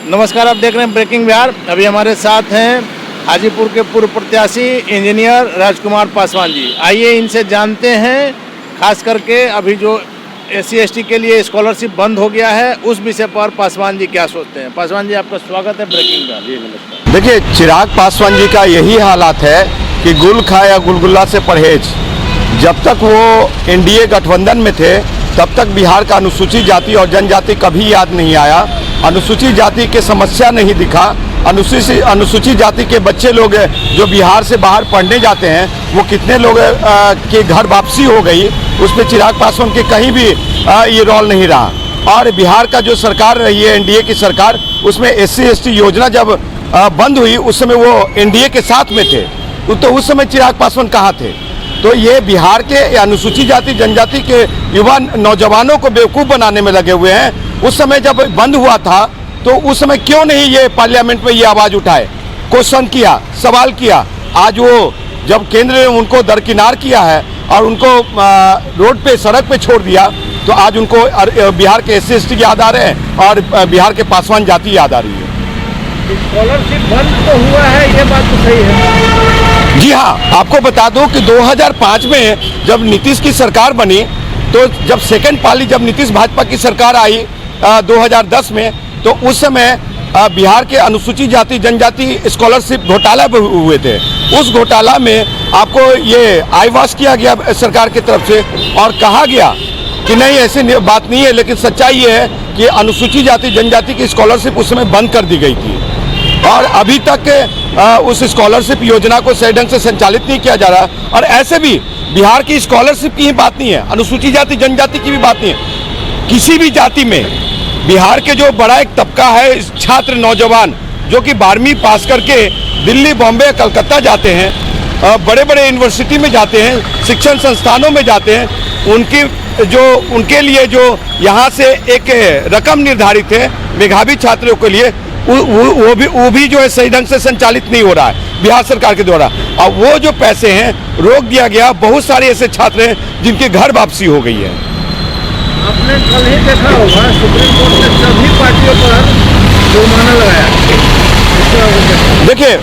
नमस्कार, आप देख रहे हैं ब्रेकिंग बिहार। अभी हमारे साथ हैं हाजीपुर के पूर्व प्रत्याशी इंजीनियर राजकुमार पासवान जी। आइए इनसे जानते हैं, खास करके अभी जो SC/ST के लिए स्कॉलरशिप बंद हो गया है उस विषय पर पासवान जी क्या सोचते हैं। पासवान जी, आपका स्वागत है ब्रेकिंग बिहार। जी नमस्कार। देखिए, चिराग पासवान जी का यही हालात है कि गुल खाया गुलगुल्ला से परहेज। जब तक वो NDA गठबंधन में थे तब तक बिहार का अनुसूचित जाति और जनजाति कभी याद नहीं आया। अनुसूचित जाति के समस्या नहीं दिखा। अनुसूचित जाति के बच्चे लोग जो बिहार से बाहर पढ़ने जाते हैं वो कितने लोग के घर वापसी हो गई, उसमें चिराग पासवान के कहीं भी ये रोल नहीं रहा। और बिहार का जो सरकार रही है NDA की सरकार, उसमें SC/ST योजना जब बंद हुई उस समय वो NDA के साथ में थे, तो उस समय चिराग पासवान कहाँ थे। तो ये बिहार के अनुसूचित जाति जनजाति के युवा नौजवानों को बेवकूफ़ बनाने में लगे हुए हैं। उस समय जब बंद हुआ था तो उस समय क्यों नहीं ये पार्लियामेंट में ये आवाज़ उठाए, क्वेश्चन किया, सवाल किया। आज वो जब केंद्र ने उनको दरकिनार किया है और उनको रोड पे सड़क पे छोड़ दिया, तो आज उनको बिहार के SC/ST याद आ रहे हैं और बिहार के पासवान जाति याद आ रही है। स्कॉलरशिप बंद तो हुआ है, ये बात तो सही है। जी हाँ, आपको बता दूं कि 2005 में जब नीतीश की सरकार बनी, तो जब सेकंड पाली जब नीतीश भाजपा की सरकार आई 2010 में, तो उस समय बिहार के अनुसूचित जाति जनजाति स्कॉलरशिप घोटाला हुए थे। उस घोटाला में आपको ये आईवास किया गया सरकार की तरफ से और कहा गया कि नहीं, ऐसी बात नहीं है। लेकिन सच्चाई ये है कि अनुसूचित जाति जनजाति की स्कॉलरशिप उस समय बंद कर दी गई थी और अभी तक उस स्कॉलरशिप योजना को सही ढंग से संचालित नहीं किया जा रहा। और ऐसे भी बिहार की स्कॉलरशिप की ही बात नहीं है, अनुसूचित जाति जनजाति की भी बात नहीं है। किसी भी जाति में बिहार के जो बड़ा एक तबका है छात्र नौजवान जो कि 12वीं पास करके दिल्ली, बॉम्बे, कलकत्ता जाते हैं, बड़े बड़े यूनिवर्सिटी में जाते हैं, शिक्षण संस्थानों में जाते हैं, उनके लिए जो यहाँ से एक रकम निर्धारित है मेधावी छात्रों के लिए, वो भी जो है सही ढंग से संचालित नहीं हो रहा है बिहार सरकार के द्वारा। और वो जो पैसे हैं रोक दिया गया। बहुत सारे ऐसे छात्र हैं जिनके घर वापसी हो गई है। आपने कल ही देखा होगा, सुप्रीम कोर्ट ने सभी पार्टियों पर जुर्माना लगाया। देखिए,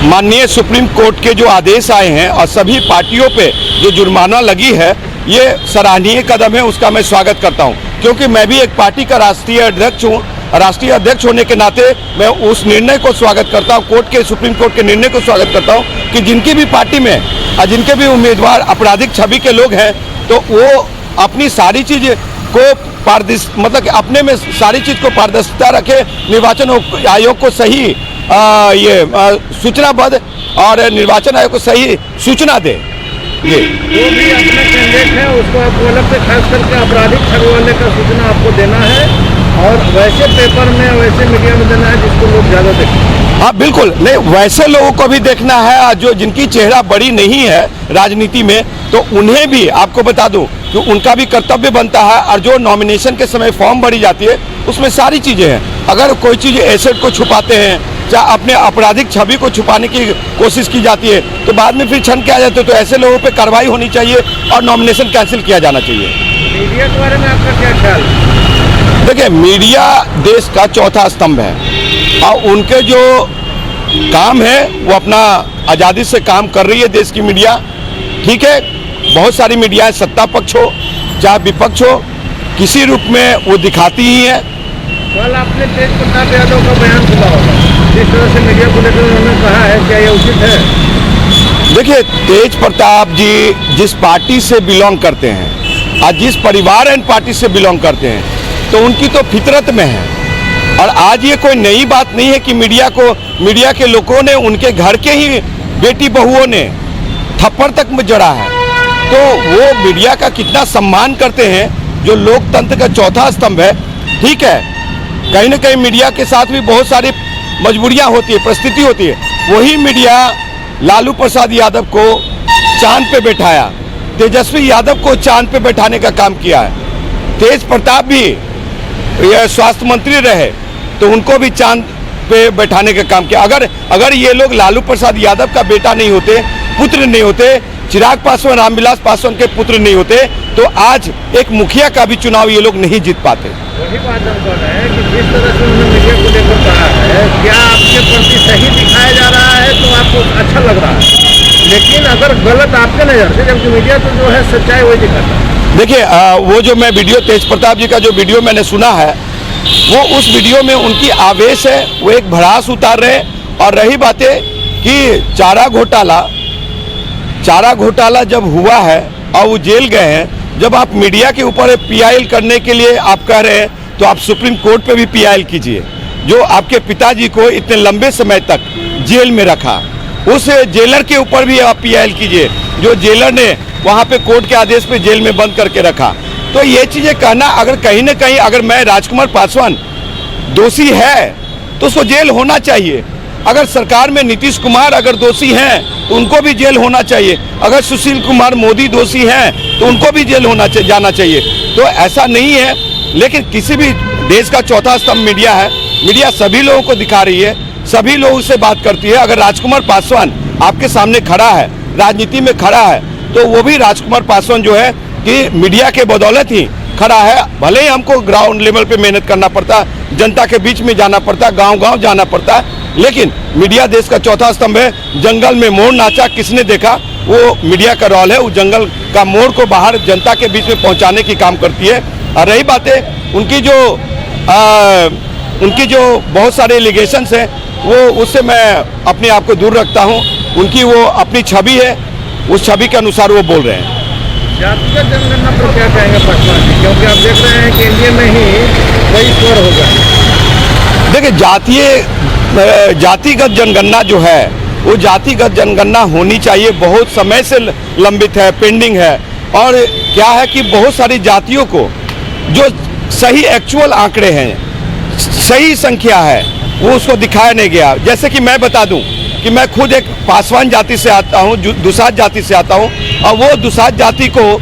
माननीय सुप्रीम कोर्ट के जो आदेश आए हैं और सभी पार्टियों पे जो जुर्माना लगी है, ये सराहनीय कदम है, उसका मैं स्वागत करता हूं। क्योंकि मैं भी एक पार्टी का राष्ट्रीय अध्यक्ष हूं। राष्ट्रीय अध्यक्ष होने के नाते मैं उस निर्णय को स्वागत करता हूं, सुप्रीम कोर्ट के निर्णय को स्वागत करता हूं कि जिनकी भी पार्टी में और जिनके भी उम्मीदवार आपराधिक छवि के लोग हैं, तो वो अपनी सारी चीज़ को मतलब कि अपने में सारी चीज़ को पारदर्शिता रखे, निर्वाचन आयोग को सही सूचनाबद्ध और निर्वाचन आयोग को सही सूचना दे। जो भी अपने कैंडिडेट है उसको आपको अलग से खास करके आपराधिक छवि वाले का सूचना आपको देना है और वैसे पेपर में, वैसे मीडिया में देना है जिसको लोग ज़्यादा देखें। हाँ बिल्कुल, नहीं, वैसे लोगों को भी देखना है जो जिनकी चेहरा बड़ी नहीं है राजनीति में, तो उन्हें भी आपको बता दूं कि उनका भी कर्तव्य बनता है। और जो नॉमिनेशन के समय फॉर्म भरी जाती है उसमें सारी चीज़ें हैं। अगर कोई चीज़ एसेट को छुपाते हैं, चाहे अपने आपराधिक छवि को छुपाने की कोशिश की जाती है, तो बाद में फिर छन के आ जाते हैं। तो ऐसे लोगों पे कार्रवाई होनी चाहिए और नॉमिनेशन कैंसिल किया जाना चाहिए। मीडिया के बारे में आपका क्या ख्याल? देखिए, मीडिया देश का चौथा स्तंभ है और उनके जो काम है वो अपना आज़ादी से काम कर रही है देश की मीडिया। ठीक है, बहुत सारी मीडिया सत्ता पक्ष हो चाहे विपक्ष हो, किसी रूप में वो दिखाती ही है। कल आपने तेज प्रताप यादव का बयान सुना होगा, जिस तरह से मीडिया को लेकर उन्होंने कहा है, क्या ये उचित है? देखिए, तेज प्रताप जी जिस पार्टी से बिलोंग करते हैं और जिस परिवार एंड पार्टी से बिलोंग करते हैं, तो उनकी तो फितरत में है। और आज ये कोई नई बात नहीं है कि मीडिया के लोगों ने, उनके घर के ही बेटी बहुओं ने थप्पड़ तक में जड़ा है। तो वो मीडिया का कितना सम्मान करते हैं, जो लोकतंत्र का चौथा स्तंभ है। ठीक है, कहीं ना कहीं मीडिया के साथ भी बहुत सारी मजबूरियां होती है, परिस्थिति होती है। वही मीडिया लालू प्रसाद यादव को चांद पे बैठाया, तेजस्वी यादव को चांद पे बैठाने का काम किया है। तेज प्रताप भी स्वास्थ्य मंत्री रहे तो उनको भी चांद पे बैठाने का काम किया। अगर ये लोग लालू प्रसाद यादव का बेटा नहीं होते, पुत्र नहीं होते, चिराग पासवान, रामविलास पासवान के पुत्र नहीं होते, तो आज एक मुखिया का भी चुनाव ये लोग नहीं जीत पाते। वही बात हम कर रहे हैं कि जिस तरह से उन्होंने मीडिया को लेकिन अगर गलत आपके नज़र से, जबकि मीडिया तो जो है सच्चाई वही दिखाता है। देखिए वो जो मैं वीडियो तेज प्रताप जी का जो वीडियो मैंने सुना है, वो उस वीडियो में उनकी आवेश है, वो एक भड़ास उतार रहे हैं। और रही बातें कि चारा घोटाला जब हुआ है और वो जेल गए हैं, जब आप मीडिया के ऊपर पीआईएल करने के लिए आप कह रहे हैं, तो आप सुप्रीम कोर्ट पे भी पीआईएल कीजिए। जो आपके पिताजी को इतने लंबे समय तक जेल में रखा, उस जेलर के ऊपर भी आप पीआईएल कीजिए, जो जेलर ने वहाँ पे कोर्ट के आदेश पे जेल में बंद करके रखा। तो ये चीज़ें कहना, अगर कहीं ना कहीं अगर मैं राजकुमार पासवान दोषी है तो उसको जेल होना चाहिए। अगर सरकार में नीतीश कुमार अगर दोषी हैं तो उनको भी जेल होना चाहिए। अगर सुशील कुमार मोदी दोषी हैं तो उनको भी जेल होना चाहिए, जाना चाहिए। तो ऐसा नहीं है, लेकिन किसी भी देश का चौथा स्तंभ मीडिया है। मीडिया सभी लोगों को दिखा रही है, सभी लोगों से बात करती है। अगर राजकुमार पासवान आपके सामने खड़ा है, राजनीति में खड़ा है, तो वो भी राजकुमार पासवान जो है कि मीडिया के बदौलत ही खड़ा है। भले ही हमको ग्राउंड लेवल पे मेहनत करना पड़ता है, जनता के बीच में जाना पड़ता है, गांव-गांव जाना पड़ता है, लेकिन मीडिया देश का चौथा स्तंभ है। जंगल में मोर नाचा किसने देखा, वो मीडिया का रोल है। वो जंगल का मोर को बाहर जनता के बीच में पहुंचाने की काम करती है। और रही बातें उनकी जो बहुत सारे एलिगेशंस हैं, वो उससे मैं अपने आप को दूर रखता हूं। उनकी वो अपनी छवि है, उस छवि के अनुसार वो बोल रहे हैं। जातिगत जनगणना पर क्या कहेंगे पासवान जी, क्योंकि आप देख रहे हैं कि एनडीए में ही कई स्वर होगा। देखिए, जातिगत जनगणना जो है, वो जातिगत जनगणना होनी चाहिए। बहुत समय से लंबित है, पेंडिंग है। और क्या है कि बहुत सारी जातियों को जो सही एक्चुअल आंकड़े हैं, सही संख्या है, वो उसको दिखाया नहीं गया। जैसे कि मैं बता दूं कि मैं खुद एक पासवान जाति से आता हूं, दुसाध जाति से आता हूं। और वो दुसाध जाति को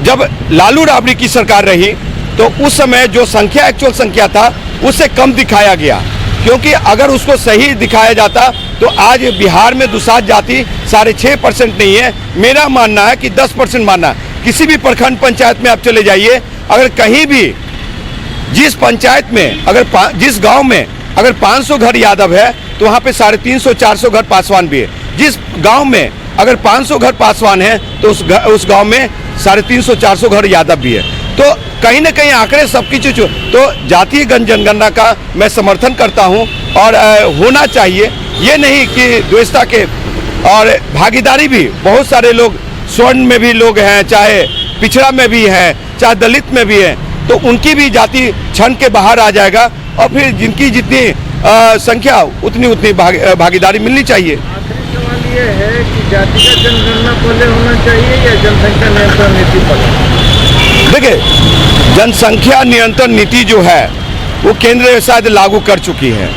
जब लालू राबड़ी की सरकार रही, तो उस समय जो संख्या एक्चुअल संख्या था, उससे कम दिखाया गया। क्योंकि अगर उसको सही दिखाया जाता तो आज बिहार में दुसाध जाति 6.5% नहीं है। मेरा मानना है कि 10% मानना है। किसी भी प्रखंड पंचायत में आप चले जाइए, अगर कहीं भी जिस पंचायत में जिस गांव में अगर 500 घर यादव है, तो वहाँ पे 350-400 घर पासवान भी है। जिस गांव में अगर 500 घर पासवान है, तो उस गांव में 350-400 घर यादव भी है। तो कहीं ना कहीं आंकड़े सबकी चीज। तो जातीय जनगणना का मैं समर्थन करता हूं और होना चाहिए। ये नहीं कि द्वेषता के, और भागीदारी भी बहुत सारे लोग, स्वर्ण में भी लोग हैं, चाहे पिछड़ा में भी हैं, चाहे दलित में भी हैं, तो उनकी भी जाति छन के बाहर आ जाएगा। और फिर जिनकी जितनी संख्या उतनी भागीदारी मिलनी चाहिए। आखिरी सवाल ये है कि जातिगत जनगणना पहले होना चाहिए या जनसंख्या नियंत्रण नीति पहले? देखिए, जनसंख्या नियंत्रण नीति जो है वो केंद्र शायद लागू कर चुकी है।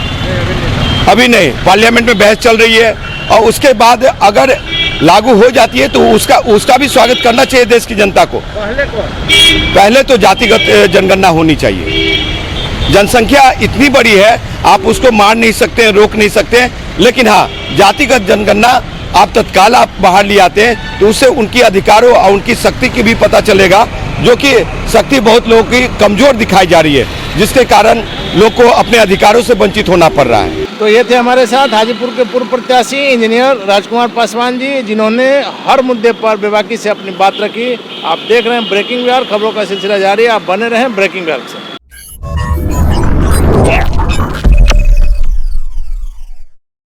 अभी नहीं, पार्लियामेंट में बहस चल रही है। और उसके बाद अगर लागू हो जाती है तो उसका भी स्वागत करना चाहिए देश की जनता को। पहले तो जातिगत जनगणना होनी चाहिए। जनसंख्या इतनी बड़ी है, आप उसको मार नहीं सकते, रोक नहीं सकते। लेकिन हाँ, जातिगत जनगणना आप तत्काल आप बाहर ले आते हैं, तो उससे उनकी अधिकारों और उनकी शक्ति की भी पता चलेगा, जो कि शक्ति बहुत लोगों की कमजोर दिखाई जा रही है, जिसके कारण लोग को अपने अधिकारों से वंचित होना पड़ रहा है। तो ये थे हमारे साथ हाजीपुर के पूर्व प्रत्याशी इंजीनियर राजकुमार पासवान जी, जिन्होंने हर मुद्दे पर बेबाकी से अपनी बात रखी। आप देख रहे हैं ब्रेकिंग बिहार, खबरों का सिलसिला जारी है। आप बने रहें ब्रेकिंग बिहार से।